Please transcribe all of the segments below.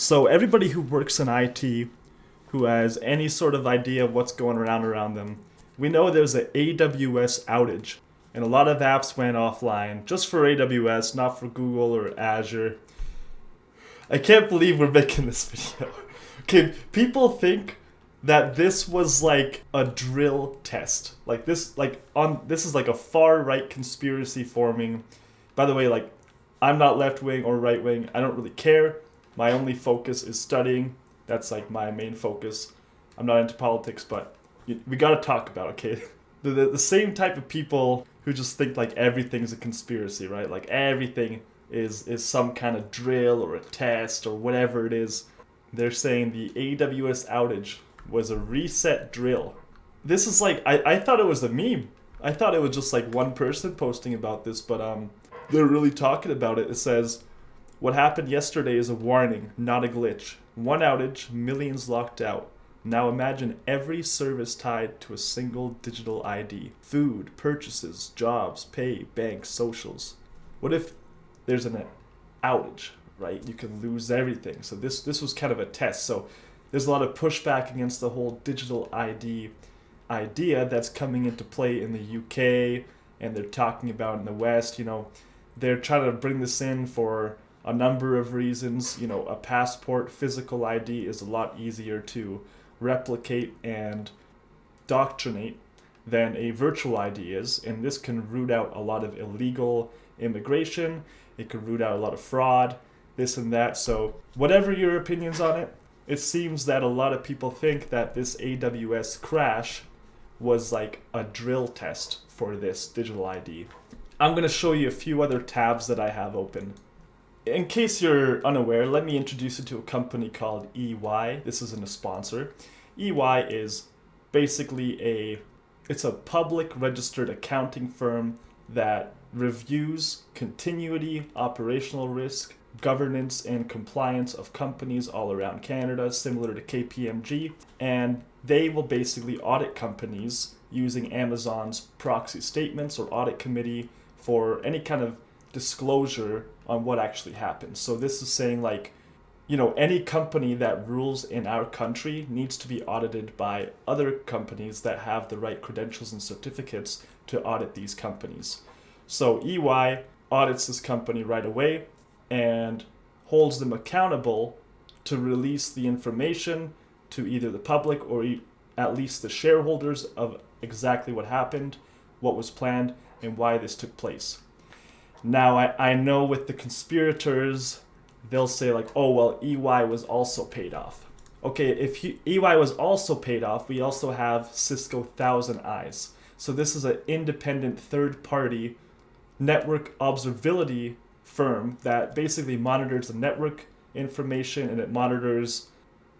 So everybody who works in IT, who has any sort of idea of what's going around them, we know there's an AWS outage, and a lot of apps went offline just for AWS, not for Google or Azure. I can't believe we're making this video. Okay, people think that this was like a drill test. This is like a far right conspiracy forming. By the way, I'm not left wing or right wing. I don't really care. My only focus is studying. That's like my main focus. I'm not into politics, but we gotta talk about it, okay? The same type of people who just think like everything's a conspiracy, right? Like everything is some kind of drill or a test or whatever it is. They're saying the AWS outage was a reset drill. This is like, I thought it was a meme. I thought it was just like one person posting about this, but they're really talking about it. It says, what happened yesterday is a warning, not a glitch. One outage, millions locked out. Now imagine every service tied to a single digital ID. Food, purchases, jobs, pay, banks, socials. What if there's an outage, right? You can lose everything. So this was kind of a test. So there's a lot of pushback against the whole digital ID idea that's coming into play in the UK, and they're talking about in the West. They're trying to bring this in for a number of reasons. A passport, physical ID is a lot easier to replicate and doctrinate than a virtual ID is, and this can root out a lot of illegal immigration. It can root out a lot of fraud, this and that. So whatever your opinions on it, it seems that a lot of people think that this AWS crash was like a drill test for this digital ID. I'm going to show you a few other tabs that I have open. In case you're unaware, let me introduce you to a company called EY. This isn't a sponsor. EY is basically it's a public registered accounting firm that reviews continuity, operational risk, governance, and compliance of companies all around Canada, similar to KPMG. And they will basically audit companies using Amazon's proxy statements or audit committee for any kind of disclosure on what actually happened. So this is saying any company that rules in our country needs to be audited by other companies that have the right credentials and certificates to audit these companies. So EY audits this company right away and holds them accountable to release the information to either the public or at least the shareholders of exactly what happened, what was planned, and why this took place. Now, I know with the conspirators, they'll say oh, well, EY was also paid off. Okay, if EY was also paid off, we also have Cisco ThousandEyes. So this is an independent third-party network observability firm that basically monitors the network information, and it monitors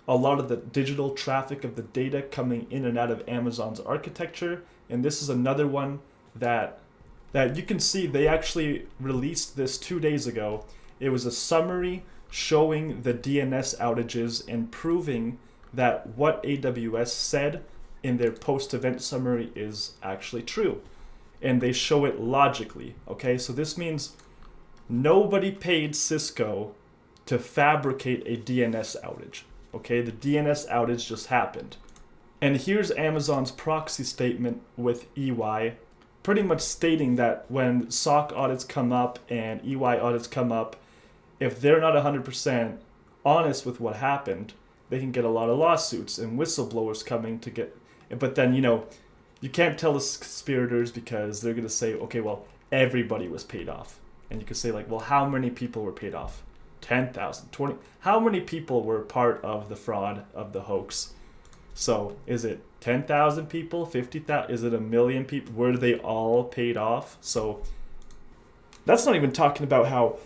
a lot of the digital traffic of the data coming in and out of Amazon's architecture. And this is another one that you can see they actually released this 2 days ago. It was a summary showing the DNS outages and proving that what AWS said in their post-event summary is actually true. And they show it logically, okay? So this means nobody paid Cisco to fabricate a DNS outage, okay? The DNS outage just happened. And here's Amazon's proxy statement with EY, pretty much stating that when SOC audits come up and EY audits come up, if they're not 100% honest with what happened, they can get a lot of lawsuits and whistleblowers coming to get. But then, you can't tell the conspirators because they're going to say, okay, well, everybody was paid off. And you can say well, how many people were paid off? 10,000, 20. How many people were part of the fraud, of the hoax? So is it 10,000 people, 50,000? Is it 1 million people? Were they all paid off? So that's not even talking about how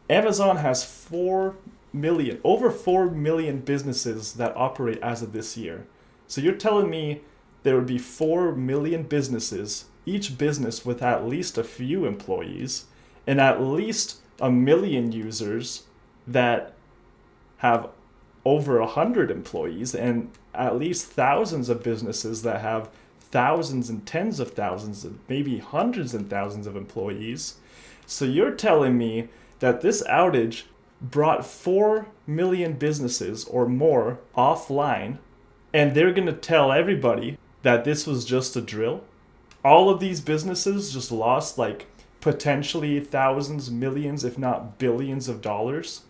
Amazon has 4 million, over 4 million businesses that operate as of this year. So you're telling me there would be 4 million businesses, each business with at least a few employees, and at least 1 million users that have over 100 employees, and at least thousands of businesses that have thousands and tens of thousands, and maybe hundreds and thousands of employees. So you're telling me that this outage brought 4 million businesses or more offline, and they're going to tell everybody that this was just a drill. All of these businesses just lost like potentially thousands, millions, if not billions of dollars.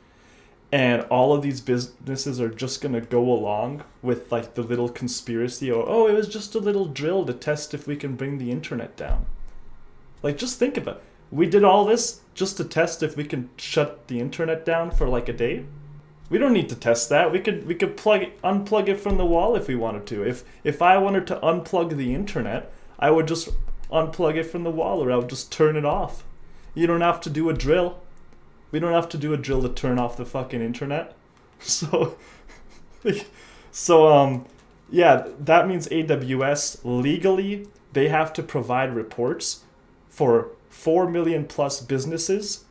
And all of these businesses are just going to go along with like the little conspiracy or, oh, it was just a little drill to test if we can bring the internet down. Like, just think about it. We did all this just to test if we can shut the internet down for like a day. We don't need to test that. We could unplug it from the wall if we wanted to. If I wanted to unplug the internet, I would just unplug it from the wall, or I would just turn it off. You don't have to do a drill. We don't have to do a drill to turn off the fucking internet. So yeah, that means AWS legally they have to provide reports for 4 million plus businesses,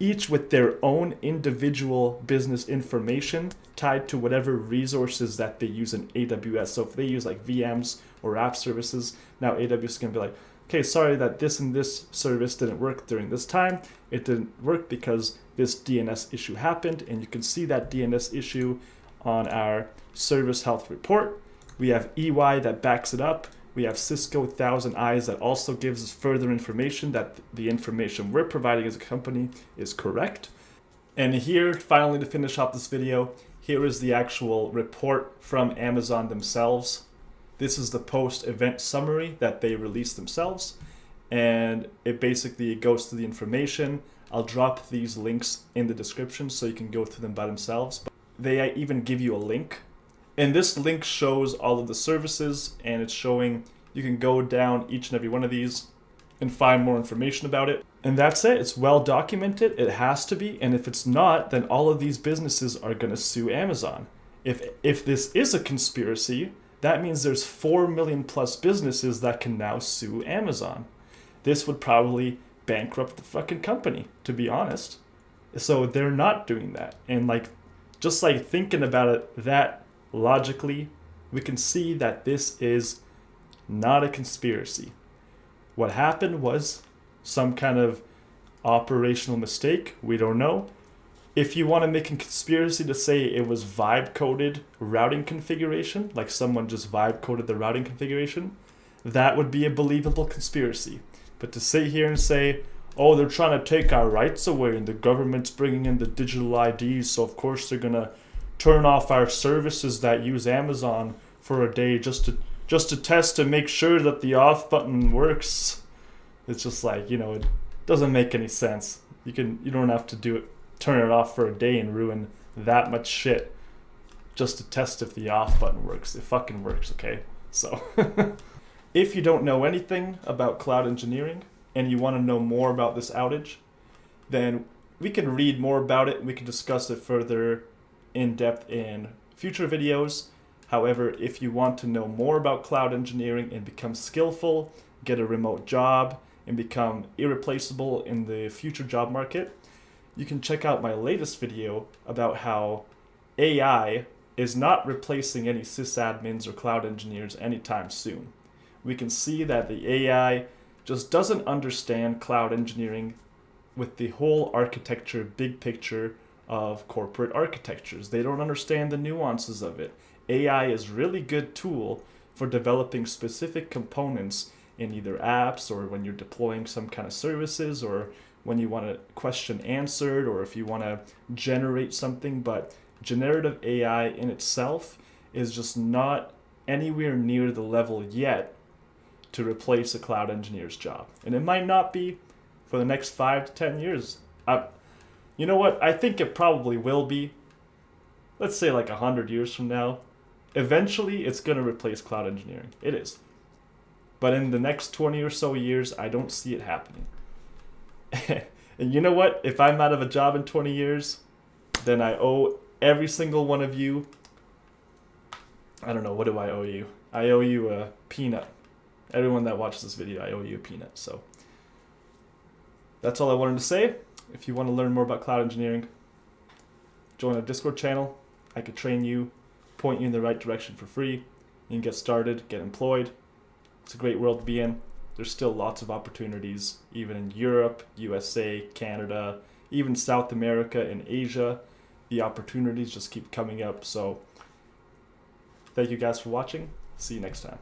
each with their own individual business information tied to whatever resources that they use in AWS. So if they use like VMs or app services, now AWS is going to be like, okay, sorry that this and this service didn't work during this time. It didn't work because this DNS issue happened, and you can see that DNS issue on our service health report. We have EY that backs it up. We have Cisco ThousandEyes that also gives us further information that the information we're providing as a company is correct. And here, finally, to finish off this video, here is the actual report from Amazon themselves. This is the post-event summary that they released themselves, and it basically goes through the information. I'll drop these links in the description so you can go through them by themselves. But they even give you a link, and this link shows all of the services, and it's showing you can go down each and every one of these and find more information about it. And that's it. It's well documented. It has to be, and if it's not, then all of these businesses are going to sue Amazon. If this is a conspiracy, that means there's 4 million plus businesses that can now sue Amazon. This would probably bankrupt the fucking company, to be honest. So they're not doing that. And like, just like thinking about it that logically, we can see that this is not a conspiracy. What happened was some kind of operational mistake. We don't know. If you want to make a conspiracy to say it was vibe coded routing configuration, like someone just vibe coded the routing configuration, that would be a believable conspiracy. But to sit here and say, oh, they're trying to take our rights away and the government's bringing in the digital IDs, so of course they're going to turn off our services that use Amazon for a day just to test to make sure that the off button works. It's just like, it doesn't make any sense. You don't have to turn it off for a day and ruin that much shit just to test if the off button works. It fucking works, okay? So if you don't know anything about cloud engineering and you want to know more about this outage, then we can read more about it and we can discuss it further in depth in future videos. However, if you want to know more about cloud engineering and become skillful, get a remote job, and become irreplaceable in the future job market, you can check out my latest video about how AI is not replacing any sysadmins or cloud engineers anytime soon. We can see that the AI just doesn't understand cloud engineering with the whole architecture, big picture of corporate architectures. They don't understand the nuances of it. AI is a really good tool for developing specific components in either apps or when you're deploying some kind of services or when you want a question answered or if you want to generate something. But generative AI in itself is just not anywhere near the level yet to replace a cloud engineer's job. And it might not be for the next 5 to 10 years. You know what? I think it probably will be. Let's say like 100 years from now. Eventually, it's going to replace cloud engineering. It is. But in the next 20 or so years, I don't see it happening. And you know what? If I'm out of a job in 20 years, then I owe every single one of you, I don't know, what do I owe you? I owe you a peanut. Everyone that watches this video, I owe you a peanut. So that's all I wanted to say. If you want to learn more about cloud engineering, join our Discord channel. I could train you, point you in the right direction for free. You can get started, get employed. It's a great world to be in. There's still lots of opportunities, even in Europe, USA, Canada, even South America and Asia. The opportunities just keep coming up. So thank you guys for watching. See you next time.